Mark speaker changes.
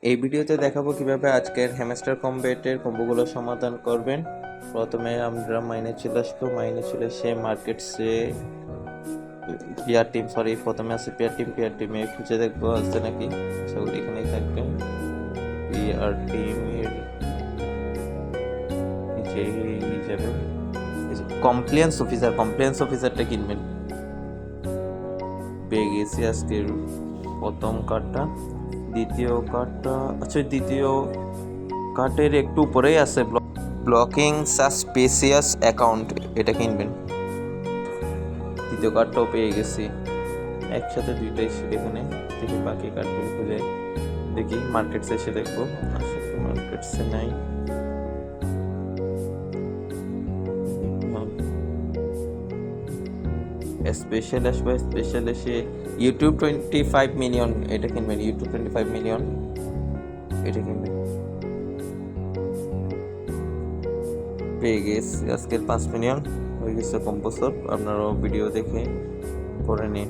Speaker 1: এই ভিডিওতে দেখাবো কিভাবে আজকের হ্যামস্টার কম্বেটের কম্বোগুলো সমাধান করবেন। প্রথমে আমরা মাইনে চলে আসবো, মাইনে চলে এসে মার্কেটসে প্রথমে আছে পিয়ার টিমে খুঁজে দেখবো আছে নাকি, সেগুলো এখানেই থাকবে। পিয়ার টিমের নিচেই যাবে কমপ্লেন্স অফিসারটা কিনবেন। পেয়ে গেছি আজকের প্রথম কার্ডটা। দ্বিতীয় কার্ডের একটু উপরেই আছে ব্লকিং সাসপিসিয়াস অ্যাকাউন্ট, এটা কিনবেন। দ্বিতীয় কার্ডটাও পেয়ে গেছি, একসাথে দুইটাই এখানে। দেখি বাকি কার্ডগুলো খুঁজে দেখি, মার্কেটসে এসে দেখবো। আসলে মার্কেটসে নাই। স্পেশাল এসে ইউটিউব 25 মিলিয়ন, এটা কিনবেন। ইউটিউব 25 মিলিয়ন, এটা কিনবেন। পেয়ে গেছি আজকের 5 মিলিয়ন হয়ে গেছে কম্পোসর। আপনারাও ভিডিও দেখে করে নিন।